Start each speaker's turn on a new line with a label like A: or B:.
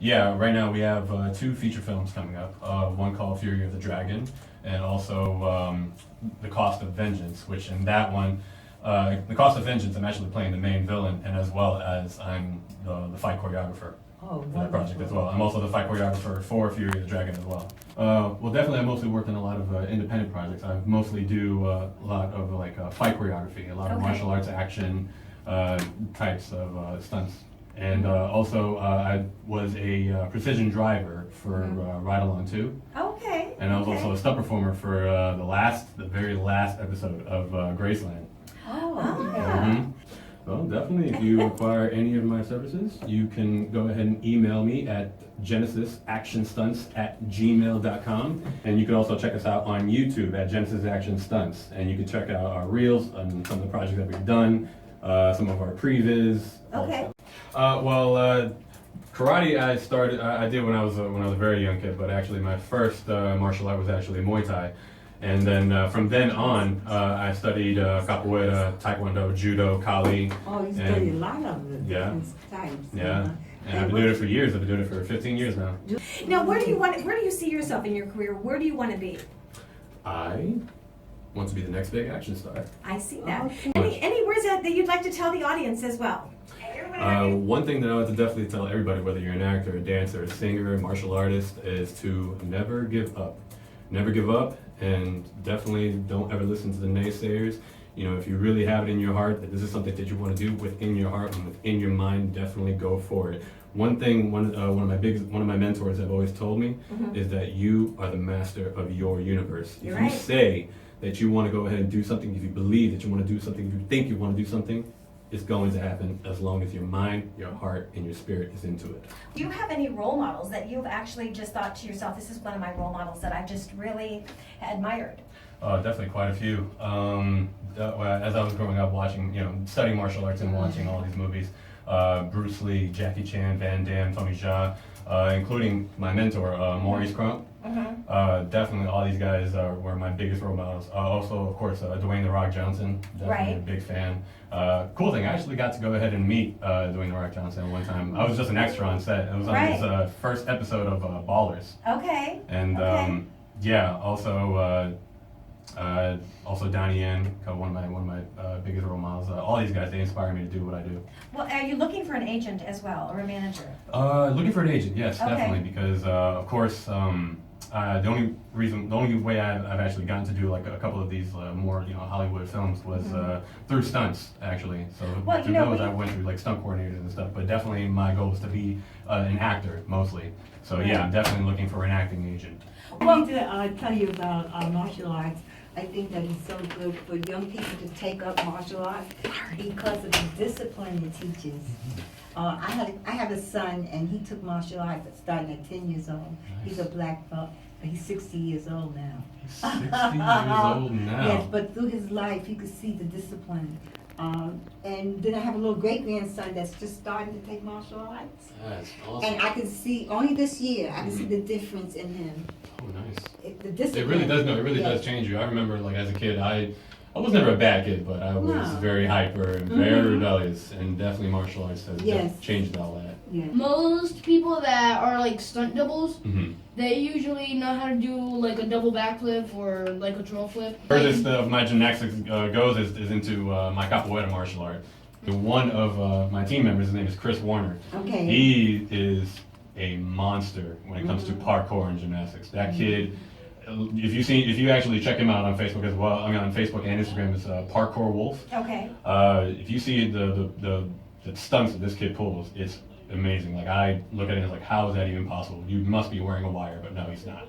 A: Yeah, right now we have two feature films coming up. One called Fury of the Dragon, and also The Cost of Vengeance, which in that one, The Cost of Vengeance, I'm actually playing the main villain, and as well as I'm the fight choreographer
B: Oh,
A: for that project as well. I'm also the fight choreographer for Fury of the Dragon as well. Well, definitely I mostly worked on a lot of independent projects. I mostly do a lot of fight choreography, a lot of
C: Okay.
A: martial arts action types of stunts. And also, I was a precision driver for Ride Along 2.
C: Okay.
A: And I was
C: okay.
A: also a stunt performer for the very last episode of Graceland.
B: Oh,
A: Mhm. Well, definitely, if you require any of my services, you can go ahead and email me at genesisactionstunts@gmail.com. And you can also check us out on YouTube at Genesis Action Stunts. And you can check out our reels on some of the projects that we've done, some of our previs.
C: Okay.
A: Karate I did when I was a very young kid, but actually my first martial art was actually Muay Thai. And then from then on, I studied capoeira, taekwondo, judo, kali.
B: Oh, you study a lot of the
A: Yeah.
B: different types.
A: Yeah. And I've been doing it for years. I've been doing it for 15 years now.
C: Now, where do you see yourself in your career? Where do you want to be?
A: I want to be the next big action star.
C: I see that.
B: Okay.
C: Any words that you'd like to tell the audience as well?
A: One thing that I want to definitely tell everybody, whether you're an actor, a dancer, a singer, a martial artist, is to never give up. Never give up, and definitely don't ever listen to the naysayers. You know, if you really have it in your heart that this is something that you want to do within your heart and within your mind, definitely go for it. One thing, one of my mentors have always told me is that you are the master of your universe.
C: You're
A: If you
C: right.
A: say that you want to go ahead and do something, if you believe that you want to do something, if you think you want to do something, it's going to happen as long as your mind, your heart, and your spirit is into it.
C: Do you have any role models that you've actually just thought to yourself, this is one of my role models that I just really admired?
A: Definitely quite a few. As I was growing up watching, studying martial arts and watching all these movies, Bruce Lee, Jackie Chan, Van Damme, Tony Jaa, including my mentor, Maurice Crump. Definitely all these guys were my biggest role models. Also, of course, Dwayne "The Rock" Johnson, definitely
C: Right.
A: a big fan. Cool thing, I actually got to go ahead and meet Dwayne "The Rock" Johnson one time. I was just an extra on set. It was on his first episode of Ballers.
C: Okay.
A: And
C: Okay.
A: also Donnie Yen, one of my biggest role models. All these guys, they inspire me to do what I do.
C: Well, are you looking for an agent as well, or a manager?
A: Looking for an agent, yes,
C: Okay.
A: definitely, because of course, the only way I've actually gotten to do like a couple of these more Hollywood films was through stunts actually. So
C: Well,
A: through those I went through like stunt coordinators and stuff. But definitely my goal is to be an actor mostly. So yeah, I'm definitely looking for an acting agent.
B: I need to tell you about martial arts. I think that it's so good for young people to take up martial arts because of the discipline it teaches. I have a son, and he took martial arts starting at 10 years old. He's a black belt, but he's 60 years old now.
A: 60 years old now.
B: Yes, but through his life, you could see the discipline. And then I have a little great grandson that's just starting to take martial arts.
A: That's awesome.
B: And I can see, only this year, I can see the difference in him.
A: Oh, nice.
B: The
A: It
B: discipline.
A: really does. No, it really
B: Yes.
A: does change you. I remember, like as a kid, I was never a bad kid, but I was
B: No.
A: very hyper and very rebellious, and definitely martial arts has
B: Yes.
A: changed all that.
B: Yeah.
D: Most people that are like stunt doubles,
A: Mm-hmm.
D: they usually know how to do like a double backflip or like a troll flip.
A: Furthest of my gymnastics goes is into my capoeira martial art. One of my team members, his name is Chris Warner.
B: Okay.
A: He is a monster when it comes to parkour and gymnastics. That kid, if you actually check him out on Facebook as well, I mean on Facebook and Instagram, it's Parkour Wolf.
C: Okay.
A: If you see the stunts that this kid pulls, it's amazing. Like I look at it as like, how is that even possible? You must be wearing a wire, but no, he's not.